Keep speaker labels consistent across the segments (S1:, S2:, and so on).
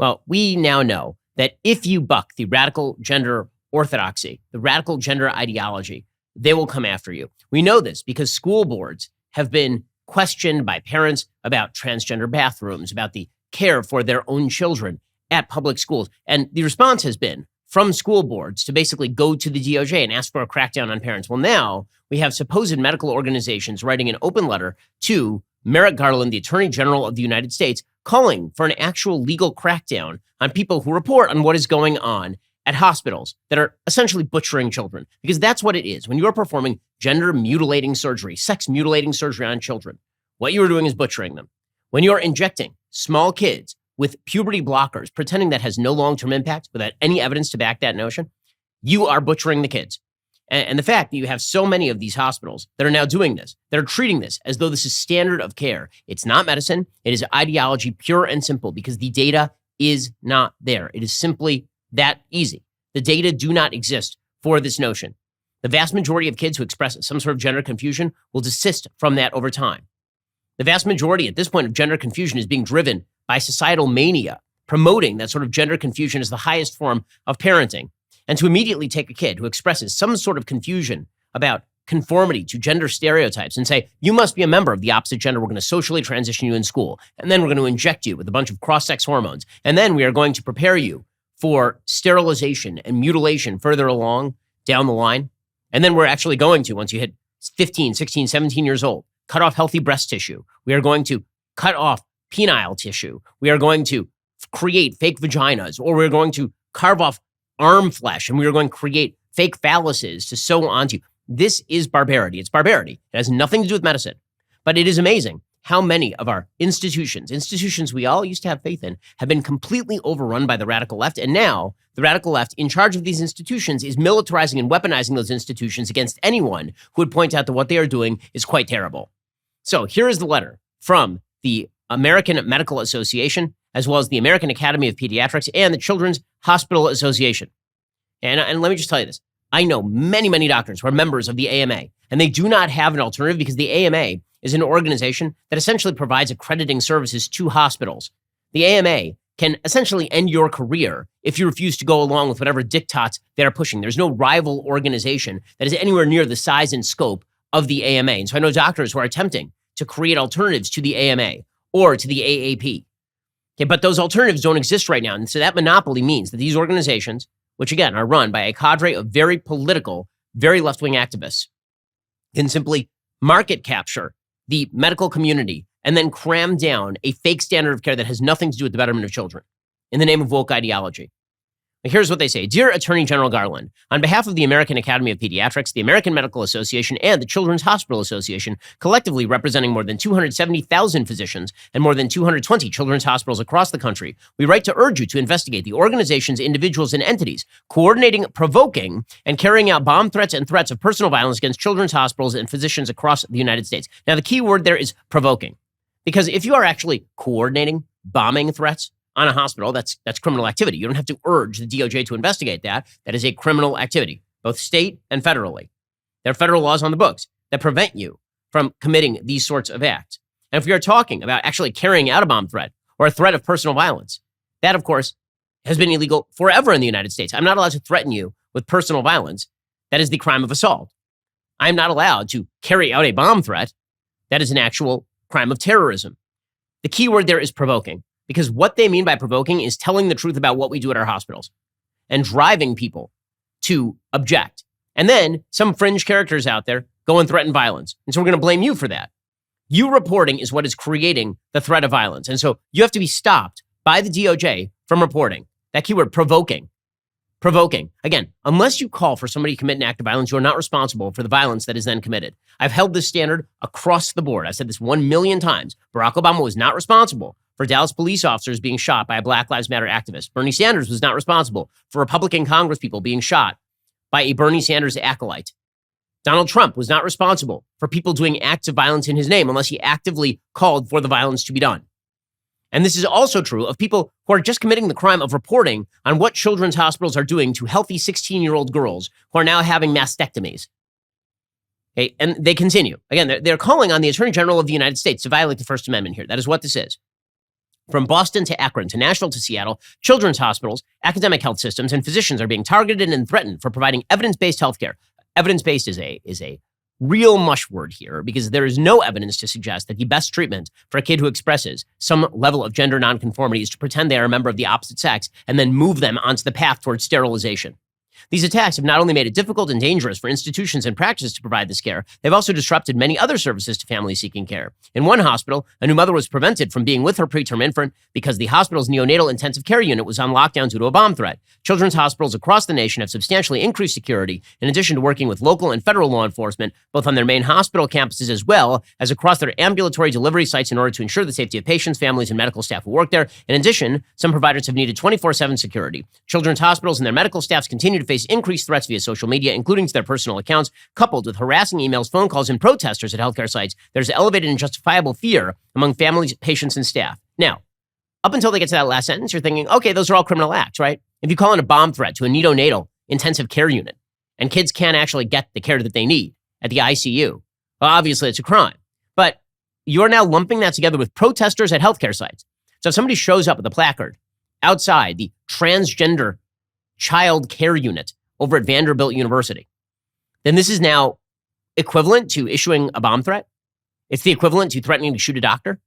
S1: Well, we now know that if you buck the radical gender orthodoxy, the radical gender ideology, they will come after you. We know this because school boards have been questioned by parents about transgender bathrooms, about the care for their own children at public schools. And the response has been from school boards to basically go to the DOJ and ask for a crackdown on parents. Well, now we have supposed medical organizations writing an open letter to Merrick Garland, the Attorney General of the United States, calling for an actual legal crackdown on people who report on what is going on at hospitals that are essentially butchering children. Because that's what it is. When you're performing gender mutilating surgery, sex mutilating surgery on children, what you are doing is butchering them. When you're injecting small kids with puberty blockers, pretending that has no long-term impact without any evidence to back that notion, you are butchering the kids. And the fact that you have so many of these hospitals that are now doing this, that are treating this as though this is standard of care. It's not medicine. It is ideology, pure and simple, because the data is not there. It is simply that easy. The data do not exist for this notion. The vast majority of kids who express some sort of gender confusion will desist from that over time. The vast majority at this point of gender confusion is being driven by societal mania, promoting that sort of gender confusion as the highest form of parenting. And to immediately take a kid who expresses some sort of confusion about conformity to gender stereotypes and say, you must be a member of the opposite gender. We're going to socially transition you in school. And then we're going to inject you with a bunch of cross-sex hormones. And then we are going to prepare you for sterilization and mutilation further along down the line. And then we're actually going to, once you hit 15, 16, 17 years old, cut off healthy breast tissue. We are going to cut off penile tissue. We are going to create fake vaginas, or we're going to carve off arm flesh, and we are going to create fake phalluses to sew onto you. This is barbarity. It's barbarity. It has nothing to do with medicine. But it is amazing how many of our institutions we all used to have faith in, have been completely overrun by the radical left. And now the radical left in charge of these institutions is militarizing and weaponizing those institutions against anyone who would point out that what they are doing is quite terrible. So here is the letter from the American Medical Association, as well as the American Academy of Pediatrics and the Children's Hospital Association. And let me just tell you this. I know many, many doctors who are members of the AMA, and they do not have an alternative because the AMA is an organization that essentially provides accrediting services to hospitals. The AMA can essentially end your career if you refuse to go along with whatever diktats they're pushing. There's no rival organization that is anywhere near the size and scope of the AMA. And so I know doctors who are attempting to create alternatives to the AMA or to the AAP. Okay, but those alternatives don't exist right now. And so that monopoly means that these organizations, which again are run by a cadre of very political, very left-wing activists, can simply market capture the medical community and then cram down a fake standard of care that has nothing to do with the betterment of children in the name of woke ideology. And here's what they say. Dear Attorney General Garland, on behalf of the American Academy of Pediatrics, the American Medical Association, and the Children's Hospital Association, collectively representing more than 270,000 physicians and more than 220 children's hospitals across the country, we write to urge you to investigate the organizations, individuals, and entities coordinating, provoking, and carrying out bomb threats and threats of personal violence against children's hospitals and physicians across the United States. Now, the key word there is provoking, because if you are actually coordinating bombing threats on a hospital, that's criminal activity. You don't have to urge the DOJ to investigate that. That is a criminal activity, both state and federally. There are federal laws on the books that prevent you from committing these sorts of acts. And if we are talking about actually carrying out a bomb threat or a threat of personal violence, that, of course, has been illegal forever in the United States. I'm not allowed to threaten you with personal violence. That is the crime of assault. I'm not allowed to carry out a bomb threat. That is an actual crime of terrorism. The key word there is provoking. Because what they mean by provoking is telling the truth about what we do at our hospitals and driving people to object. And then some fringe characters out there go and threaten violence. And so we're going to blame you for that. You reporting is what is creating the threat of violence. And so you have to be stopped by the DOJ from reporting. That keyword, provoking. Provoking. Again, unless you call for somebody to commit an act of violence, you are not responsible for the violence that is then committed. I've held this standard across the board. I've said this 1 million times. Barack Obama was not responsible for Dallas police officers being shot by a Black Lives Matter activist. Bernie Sanders was not responsible for Republican congresspeople being shot by a Bernie Sanders acolyte. Donald Trump was not responsible for people doing acts of violence in his name unless he actively called for the violence to be done. And this is also true of people who are just committing the crime of reporting on what children's hospitals are doing to healthy 16-year-old girls who are now having mastectomies. Okay, and they continue. Again, they're calling on the Attorney General of the United States to violate the First Amendment here. That is what this is. From Boston to Akron to Nashville to Seattle, children's hospitals, academic health systems, and physicians are being targeted and threatened for providing evidence-based healthcare. Evidence-based is a real mush word here because there is no evidence to suggest that the best treatment for a kid who expresses some level of gender nonconformity is to pretend they are a member of the opposite sex and then move them onto the path towards sterilization. These attacks have not only made it difficult and dangerous for institutions and practices to provide this care, they've also disrupted many other services to families seeking care. In one hospital, a new mother was prevented from being with her preterm infant because the hospital's neonatal intensive care unit was on lockdown due to a bomb threat. Children's hospitals across the nation have substantially increased security, in addition to working with local and federal law enforcement, both on their main hospital campuses as well as across their ambulatory delivery sites in order to ensure the safety of patients, families, and medical staff who work there. In addition, some providers have needed 24/7 security. Children's hospitals and their medical staffs continue to face increased threats via social media, including to their personal accounts, coupled with harassing emails, phone calls, and protesters at healthcare sites. There's elevated and justifiable fear among families, patients, and staff. Now, up until they get to that last sentence, you're thinking, okay, those are all criminal acts, right? If you call in a bomb threat to a neonatal intensive care unit and kids can't actually get the care that they need at the ICU, well, obviously it's a crime. But you're now lumping that together with protesters at healthcare sites. So if somebody shows up with a placard outside the transgender child care unit over at Vanderbilt University, then this is now equivalent to issuing a bomb threat. It's the equivalent to threatening to shoot a doctor.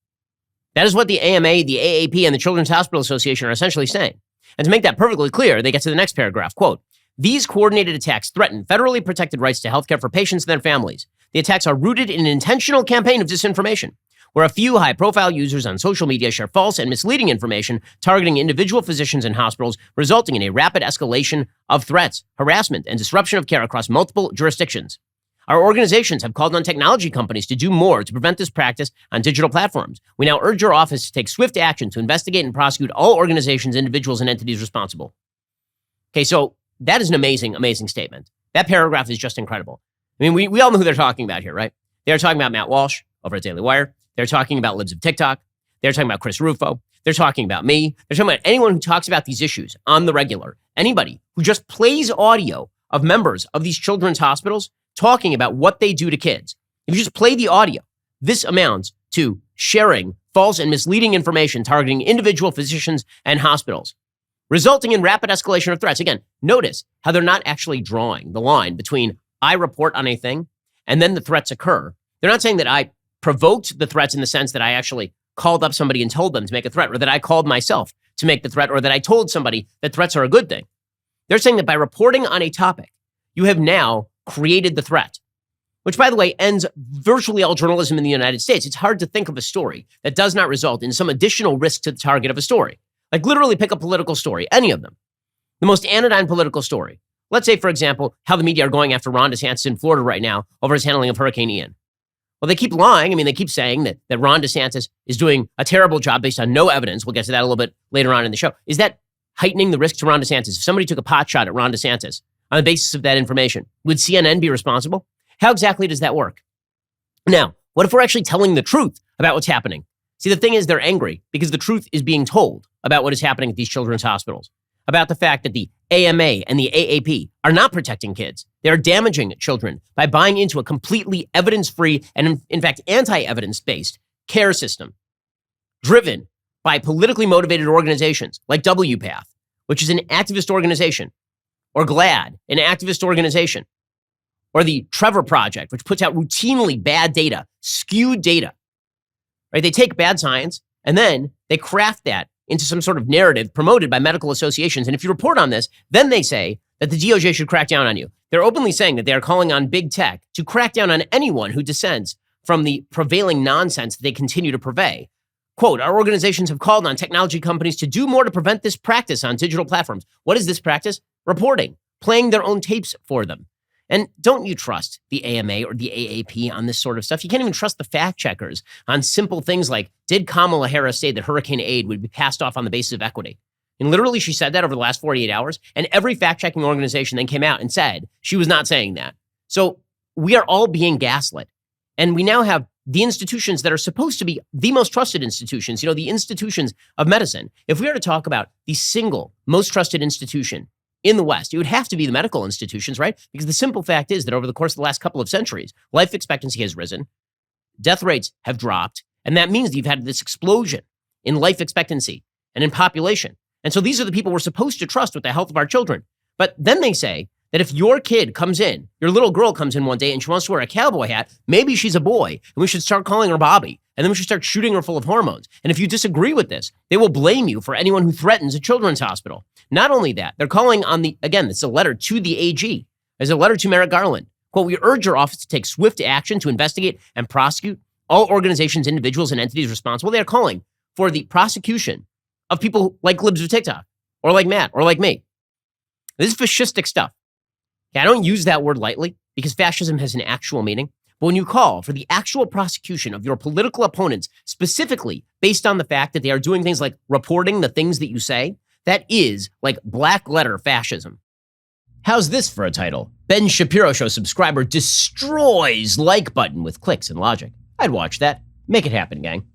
S1: That is what the AMA, the AAP, and the Children's Hospital Association are essentially saying. And to make that perfectly clear, they get to the next paragraph, quote, "These coordinated attacks threaten federally protected rights to healthcare for patients and their families. The attacks are rooted in an intentional campaign of disinformation, where a few high-profile users on social media share false and misleading information targeting individual physicians and hospitals, resulting in a rapid escalation of threats, harassment, and disruption of care across multiple jurisdictions. Our organizations have called on technology companies to do more to prevent this practice on digital platforms. We now urge your office to take swift action to investigate and prosecute all organizations, individuals, and entities responsible." Okay, so that is an amazing, amazing statement. That paragraph is just incredible. I mean, we all know who they're talking about here, right? They're talking about Matt Walsh over at Daily Wire. They're talking about libs of TikTok. They're talking about Chris Rufo. They're talking about me. They're talking about anyone who talks about these issues on the regular. Anybody who just plays audio of members of these children's hospitals talking about what they do to kids. If you just play the audio, this amounts to sharing false and misleading information targeting individual physicians and hospitals, resulting in rapid escalation of threats. Again, notice how they're not actually drawing the line between I report on a thing and then the threats occur. They're not saying that I provoked the threats in the sense that I actually called up somebody and told them to make a threat, or that I called myself to make the threat, or that I told somebody that threats are a good thing. They're saying that by reporting on a topic, you have now created the threat, which, by the way, ends virtually all journalism in the United States. It's hard to think of a story that does not result in some additional risk to the target of a story. Like literally pick a political story, any of them. The most anodyne political story. Let's say, for example, how the media are going after Ron DeSantis in Florida right now over his handling of Hurricane Ian. Well, they keep lying. I mean, they keep saying that Ron DeSantis is doing a terrible job based on no evidence. We'll get to that a little bit later on in the show. Is that heightening the risk to Ron DeSantis? If somebody took a pot shot at Ron DeSantis on the basis of that information, would CNN be responsible? How exactly does that work? Now, what if we're actually telling the truth about what's happening? See, the thing is, they're angry because the truth is being told about what is happening at these children's hospitals, about the fact that the AMA and the AAP are not protecting kids. They're damaging children by buying into a completely evidence-free and, in fact, anti-evidence-based care system driven by politically motivated organizations like WPATH, which is an activist organization, or GLAAD, an activist organization, or the Trevor Project, which puts out routinely bad data, skewed data. Right? They take bad science and then they craft that into some sort of narrative promoted by medical associations. And if you report on this, then they say that the DOJ should crack down on you. They're openly saying that they are calling on big tech to crack down on anyone who dissents from the prevailing nonsense that they continue to purvey. Quote, "Our organizations have called on technology companies to do more to prevent this practice on digital platforms." What is this practice? Reporting, playing their own tapes for them. And don't you trust the AMA or the AAP on this sort of stuff? You can't even trust the fact checkers on simple things like, did Kamala Harris say that hurricane aid would be passed off on the basis of equity? And literally she said that over the last 48 hours. And every fact-checking organization then came out and said she was not saying that. So we are all being gaslit. And we now have the institutions that are supposed to be the most trusted institutions, the institutions of medicine. If we are to talk about the single most trusted institution in the West, it would have to be the medical institutions, right? Because the simple fact is that over the course of the last couple of centuries, life expectancy has risen, death rates have dropped, and that means that you've had this explosion in life expectancy and in population. And so these are the people we're supposed to trust with the health of our children. But then they say that if your kid comes in, your little girl comes in one day and she wants to wear a cowboy hat, maybe she's a boy, and we should start calling her Bobby. And then we should start shooting her full of hormones. And if you disagree with this, they will blame you for anyone who threatens a children's hospital. Not only that, they're calling on it's a letter to the AG. There's a letter to Merrick Garland. Quote, we urge your office to take swift action to investigate and prosecute all organizations, individuals, and entities responsible. They are calling for the prosecution of people like libs of TikTok, or like Matt, or like me. This is fascistic stuff. I don't use that word lightly because fascism has an actual meaning. But when you call for the actual prosecution of your political opponents, specifically based on the fact that they are doing things like reporting the things that you say, that is like black letter fascism. How's this for a title? Ben Shapiro Show subscriber destroys like button with clicks and logic. I'd watch that. Make it happen, gang.